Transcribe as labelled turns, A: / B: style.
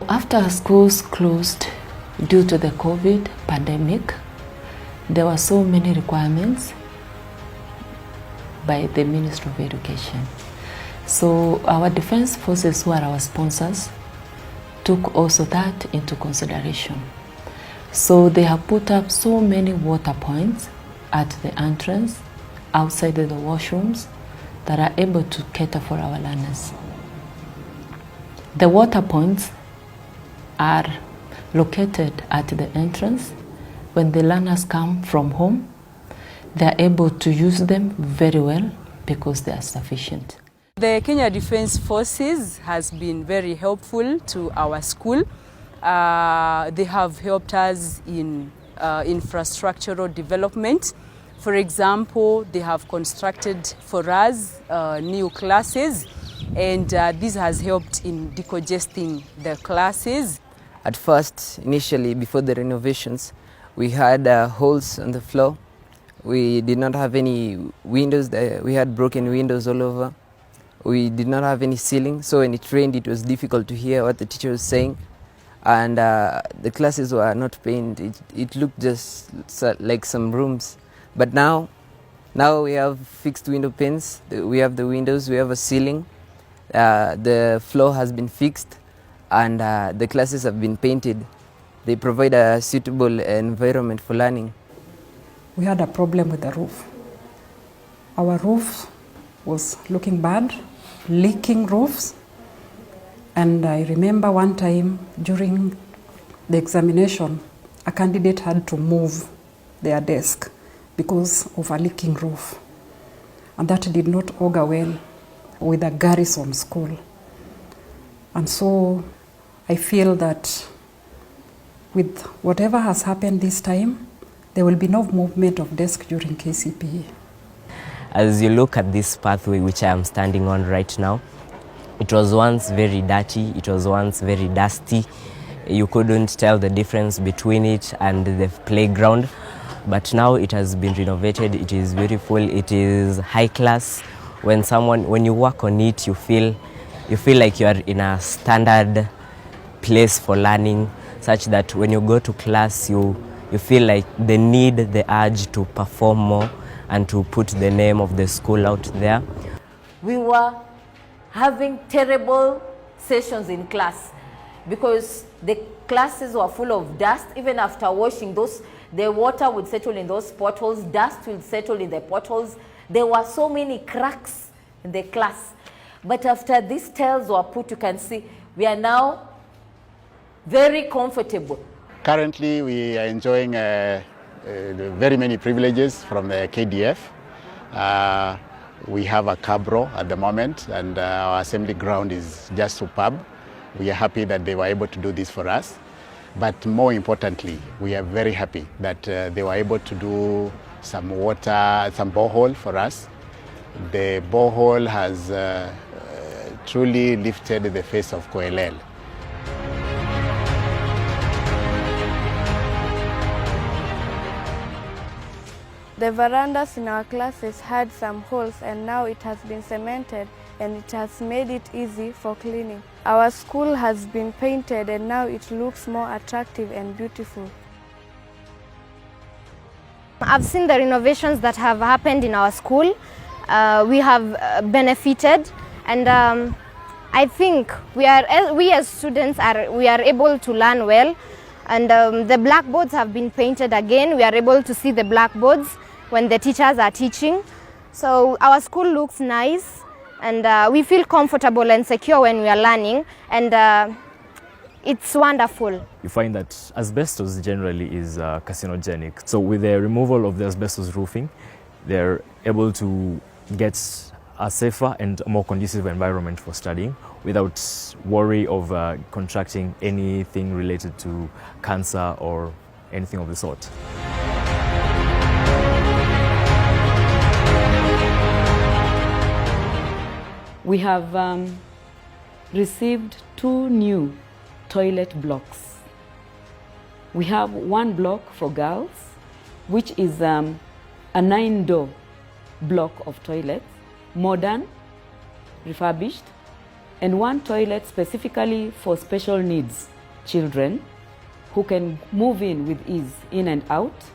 A: After schools closed due to the COVID pandemic, there were so many requirements by the Ministry of Education. So our defense forces, who are our sponsors, took also that into consideration. So they have put up so many water points at the entrance, outside of the washrooms, that are able to cater for our learners. The water points are located at the entrance. When the learners come from home, they are able to use them very well because they are sufficient.
B: The Kenya Defence Forces has been very helpful to our school. They have helped us in infrastructural development. For example, they have constructed for us new classes, and this has helped in decongesting the classes.
C: At first, initially, before the renovations, we had holes on the floor. We did not have any windows. We had broken windows all over. We did not have any ceiling, so when it rained, it was difficult to hear what the teacher was saying. And the classes were not painted. It looked just like some rooms. But now we have fixed window panes. We have the windows. We have a ceiling. The floor has been fixed, and the classes have been painted. They provide a suitable environment for learning.
D: We had a problem with the roof. Our roof was looking bad, leaking roofs. And I remember one time during the examination, a candidate had to move their desk because of a leaking roof. And that did not augur well with a garrison school. And so I feel that with whatever has happened this time, there will be no movement of desk during KCPE.
E: As you look at this pathway which I am standing on right now, it was once very dirty, it was once very dusty. You couldn't tell the difference between it and the playground. But now it has been renovated, it is beautiful, it is high class. When you work on it, you feel like you are in a standard place for learning, such that when you go to class, you feel like the urge to perform more and to put the name of the school out there.
F: We were having terrible sessions in class because the classes were full of dust. Even after washing, the water would settle in those potholes, dust would settle in the potholes. There were so many cracks in the class. But after these tiles were put, you can see we are now very comfortable.
G: Currently, we are enjoying very many privileges from the KDF. We have a cabro at the moment, and our assembly ground is just superb. We are happy that they were able to do this for us. But more importantly, we are very happy that they were able to do some borehole for us. The borehole has truly lifted the face of Koelel.
H: The verandas in our classes had some holes, and now it has been cemented and it has made it easy for cleaning. Our school has been painted and now it looks more attractive and beautiful.
I: I've seen the renovations that have happened in our school. We have benefited, and I think we as students are able to learn well. And the blackboards have been painted again. We are able to see the blackboards when the teachers are teaching. So our school looks nice, and we feel comfortable and secure when we are learning, and it's wonderful.
J: You find that asbestos generally is carcinogenic. So with the removal of the asbestos roofing, they're able to get a safer and more conducive environment for studying without worry of contracting anything related to cancer or anything of the sort.
A: We have received 2 new toilet blocks. We have 1 block for girls, which is a 9-door block of toilets, modern, refurbished, and 1 toilet specifically for special needs
K: children who can move in with ease, in and out,